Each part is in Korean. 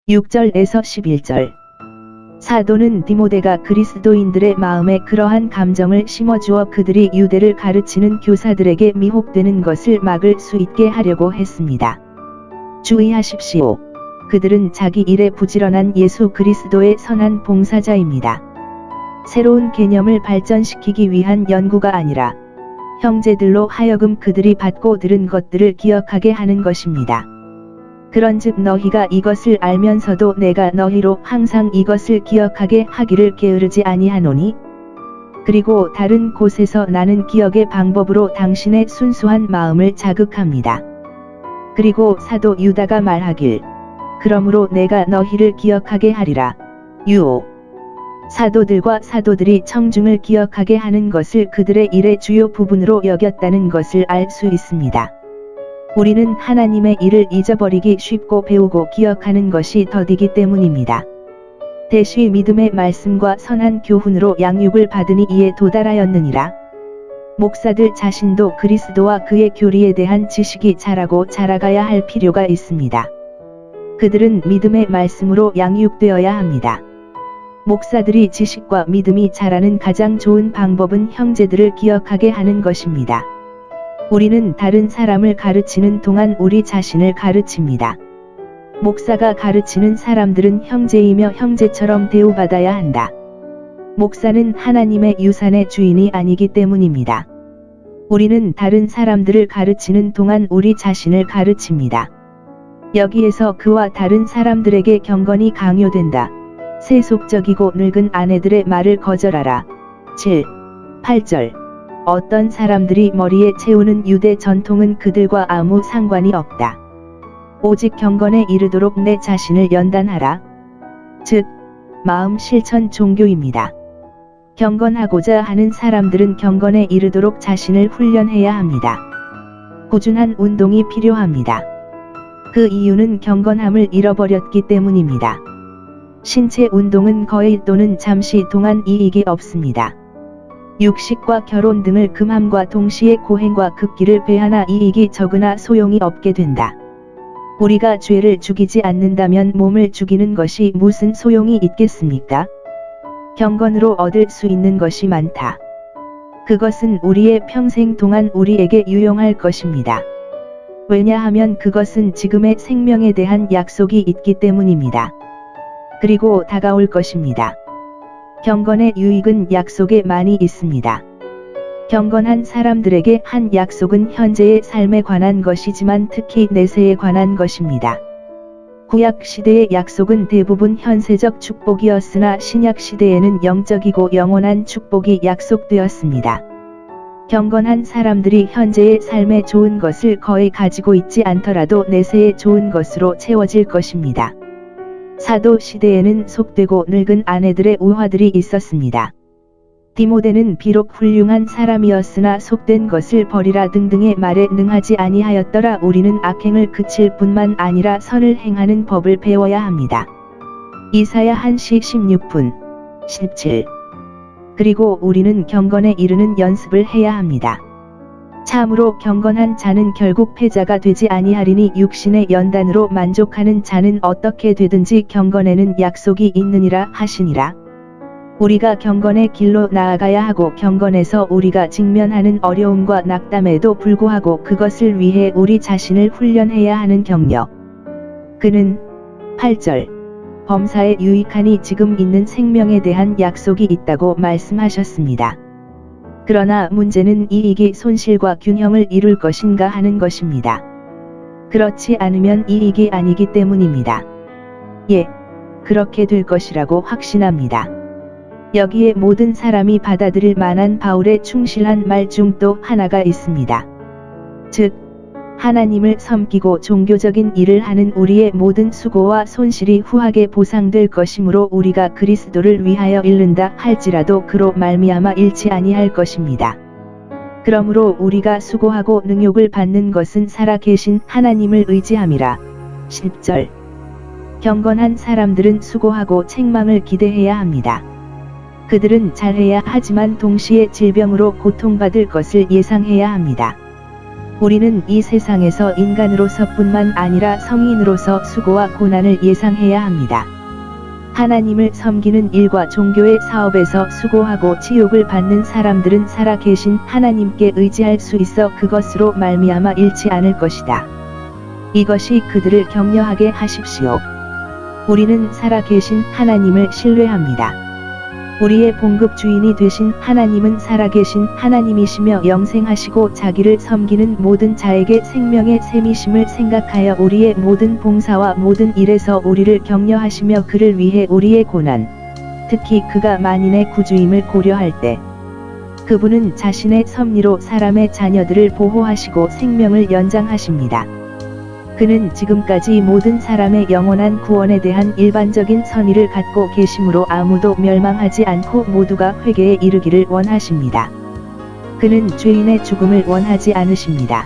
6절에서 11절. 사도는 디모데가 그리스도인들의 마음에 그러한 감정을 심어주어 그들이 유대를 가르치는 교사들에게 미혹되는 것을 막을 수 있게 하려고 했습니다. 주의하십시오. 그들은 자기 일에 부지런한 예수 그리스도의 선한 봉사자입니다. 새로운 개념을 발전시키기 위한 연구가 아니라 형제들로 하여금 그들이 받고 들은 것들을 기억하게 하는 것입니다. 그런즉 너희가 이것을 알면서도 내가 너희로 항상 이것을 기억하게 하기를 게으르지 아니하노니, 그리고 다른 곳에서 나는 기억의 방법으로 당신의 순수한 마음을 자극합니다. 그리고 사도 유다가 말하길, 그러므로 내가 너희를 기억하게 하리라. 유오. 사도들과 사도들이 청중을 기억하게 하는 것을 그들의 일의 주요 부분으로 여겼다는 것을 알 수 있습니다. 우리는 하나님의 일을 잊어버리기 쉽고 배우고 기억하는 것이 더디기 때문입니다. 대시 믿음의 말씀과 선한 교훈으로 양육을 받으니 이에 도달하였느니라. 목사들 자신도 그리스도와 그의 교리에 대한 지식이 자라고 자라가야 할 필요가 있습니다. 그들은 믿음의 말씀으로 양육되어야 합니다. 목사들이 지식과 믿음이 자라는 가장 좋은 방법은 형제들을 기억하게 하는 것입니다. 우리는 다른 사람을 가르치는 동안 우리 자신을 가르칩니다. 목사가 가르치는 사람들은 형제이며 형제처럼 대우받아야 한다. 목사는 하나님의 유산의 주인이 아니기 때문입니다. 우리는 다른 사람들을 가르치는 동안 우리 자신을 가르칩니다. 여기에서 그와 다른 사람들에게 경건이 강요된다. 세속적이고 늙은 아내들의 말을 거절하라. 7, 8절. 어떤 사람들이 머리에 채우는 유대 전통은 그들과 아무 상관이 없다. 오직 경건에 이르도록 내 자신을 연단하라. 즉, 마음 실천 종교입니다. 경건하고자 하는 사람들은 경건에 이르도록 자신을 훈련해야 합니다. 꾸준한 운동이 필요합니다. 그 이유는 경건함을 잃어버렸기 때문입니다. 신체 운동은 거의 또는 잠시 동안 이익이 없습니다. 육식과 결혼 등을 금함과 동시에 고행과 극기를 배하나 이익이 적으나 소용이 없게 된다. 우리가 죄를 죽이지 않는다면 몸을 죽이는 것이 무슨 소용이 있겠습니까? 경건으로 얻을 수 있는 것이 많다. 그것은 우리의 평생 동안 우리에게 유용할 것입니다. 왜냐하면 그것은 지금의 생명에 대한 약속이 있기 때문입니다. 그리고 다가올 것입니다. 경건의 유익은 약속에 많이 있습니다. 경건한 사람들에게 한 약속은 현재의 삶에 관한 것이지만 특히 내세에 관한 것입니다. 구약 시대의 약속은 대부분 현세적 축복이었으나 신약 시대에는 영적이고 영원한 축복이 약속되었습니다. 경건한 사람들이 현재의 삶에 좋은 것을 거의 가지고 있지 않더라도 내세에 좋은 것으로 채워질 것입니다. 사도 시대에는 속되고 늙은 아내들의 우화들이 있었습니다. 디모데는 비록 훌륭한 사람이었으나 속된 것을 버리라 등등의 말에 능하지 아니하였더라. 우리는 악행을 그칠 뿐만 아니라 선을 행하는 법을 배워야 합니다. 이사야 1시 16분 17. 그리고 우리는 경건에 이르는 연습을 해야 합니다. 참으로 경건한 자는 결국 패자가 되지 아니하리니 육신의 연단으로 만족하는 자는 어떻게 되든지 경건에는 약속이 있느니라 하시니라. 우리가 경건의 길로 나아가야 하고 경건에서 우리가 직면하는 어려움과 낙담에도 불구하고 그것을 위해 우리 자신을 훈련해야 하는 경력. 그는 8절 범사에 유익하니 지금 있는 생명에 대한 약속이 있다고 말씀하셨습니다. 그러나 문제는 이익이 손실과 균형을 이룰 것인가 하는 것입니다. 그렇지 않으면 이익이 아니기 때문입니다. 예, 그렇게 될 것이라고 확신합니다. 여기에 모든 사람이 받아들일 만한 바울의 충실한 말 중 또 하나가 있습니다. 즉, 하나님을 섬기고 종교적인 일을 하는 우리의 모든 수고와 손실이 후하게 보상될 것이므로 우리가 그리스도를 위하여 잃는다 할지라도 그로 말미암아 잃지 아니할 것입니다. 그러므로 우리가 수고하고 능욕을 받는 것은 살아계신 하나님을 의지함이라. 10절 경건한 사람들은 수고하고 책망을 기대해야 합니다. 그들은 잘해야 하지만 동시에 질병으로 고통받을 것을 예상해야 합니다. 우리는 이 세상에서 인간으로서뿐만 아니라 성인으로서 수고와 고난을 예상해야 합니다. 하나님을 섬기는 일과 종교의 사업에서 수고하고 치욕을 받는 사람들은 살아계신 하나님께 의지할 수 있어 그것으로 말미암아 잃지 않을 것이다. 이것이 그들을 격려하게 하십시오. 우리는 살아계신 하나님을 신뢰합니다. 우리의 봉급 주인이 되신 하나님은 살아계신 하나님이시며 영생하시고 자기를 섬기는 모든 자에게 생명의 셈이심을 생각하여 우리의 모든 봉사와 모든 일에서 우리를 격려하시며 그를 위해 우리의 고난, 특히 그가 만인의 구주임을 고려할 때 그분은 자신의 섭리로 사람의 자녀들을 보호하시고 생명을 연장하십니다. 그는 지금까지 모든 사람의 영원한 구원에 대한 일반적인 선의를 갖고 계심으로 아무도 멸망하지 않고 모두가 회개에 이르기를 원하십니다. 그는 죄인의 죽음을 원하지 않으십니다.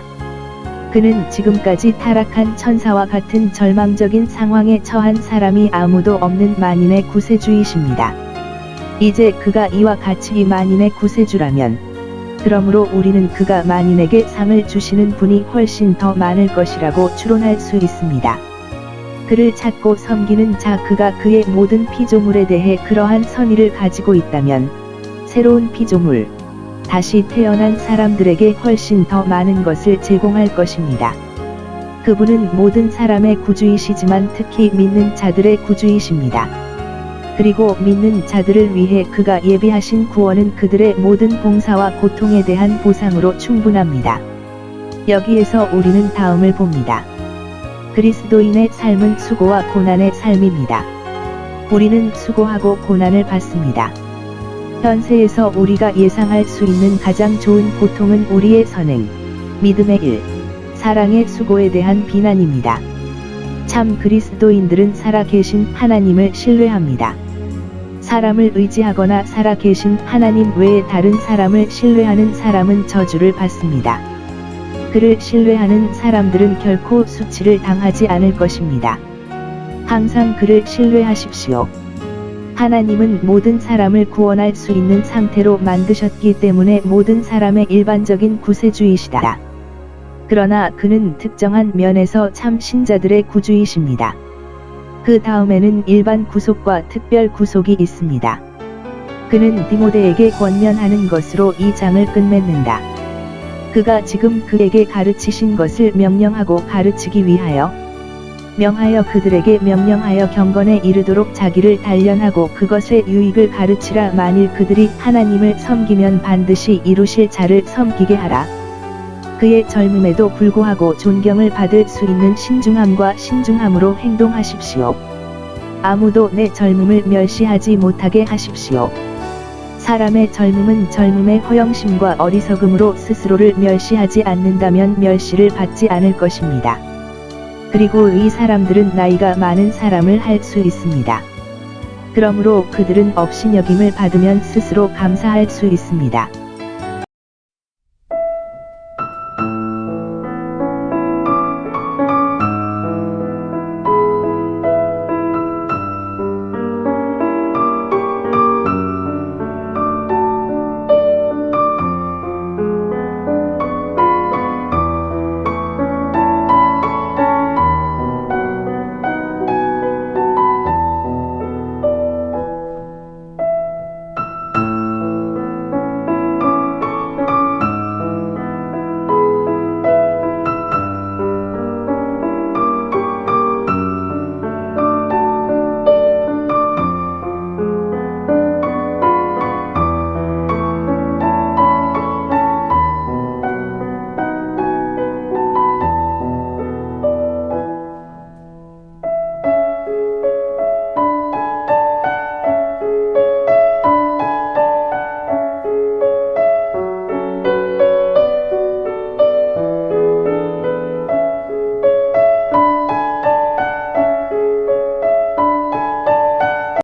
그는 지금까지 타락한 천사와 같은 절망적인 상황에 처한 사람이 아무도 없는 만인의 구세주이십니다. 이제 그가 이와 같이 만인의 구세주라면 그러므로 우리는 그가 만인에게 상을 주시는 분이 훨씬 더 많을 것이라고 추론할 수 있습니다. 그를 찾고 섬기는 자 그가 그의 모든 피조물에 대해 그러한 선의를 가지고 있다면 새로운 피조물, 다시 태어난 사람들에게 훨씬 더 많은 것을 제공할 것입니다. 그분은 모든 사람의 구주이시지만 특히 믿는 자들의 구주이십니다. 그리고 믿는 자들을 위해 그가 예비하신 구원은 그들의 모든 봉사와 고통에 대한 보상으로 충분합니다. 여기에서 우리는 다음을 봅니다. 그리스도인의 삶은 수고와 고난의 삶입니다. 우리는 수고하고 고난을 받습니다. 현세에서 우리가 예상할 수 있는 가장 좋은 고통은 우리의 선행, 믿음의 일, 사랑의 수고에 대한 비난입니다. 참 그리스도인들은 살아계신 하나님을 신뢰합니다. 사람을 의지하거나 살아계신 하나님 외에 다른 사람을 신뢰하는 사람은 저주를 받습니다. 그를 신뢰하는 사람들은 결코 수치를 당하지 않을 것입니다. 항상 그를 신뢰하십시오. 하나님은 모든 사람을 구원할 수 있는 상태로 만드셨기 때문에 모든 사람의 일반적인 구세주이시다. 그러나 그는 특정한 면에서 참 신자들의 구주이십니다. 그 다음에는 일반 구속과 특별 구속이 있습니다. 그는 디모데에게 권면하는 것으로 이 장을 끝맺는다. 그가 지금 그에게 가르치신 것을 명령하고 가르치기 위하여 명하여 그들에게 명령하여 경건에 이르도록 자기를 단련하고 그것의 유익을 가르치라. 만일 그들이 하나님을 섬기면 반드시 이루실 자를 섬기게 하라. 그의 젊음에도 불구하고 존경을 받을 수 있는 신중함과 신중함으로 행동하십시오. 아무도 내 젊음을 멸시하지 못하게 하십시오. 사람의 젊음은 젊음의 허영심과 어리석음으로 스스로를 멸시하지 않는다면 멸시를 받지 않을 것입니다. 그리고 이 사람들은 나이가 많은 사람을 할 수 있습니다. 그러므로 그들은 업신여김을 받으면 스스로 감사할 수 있습니다.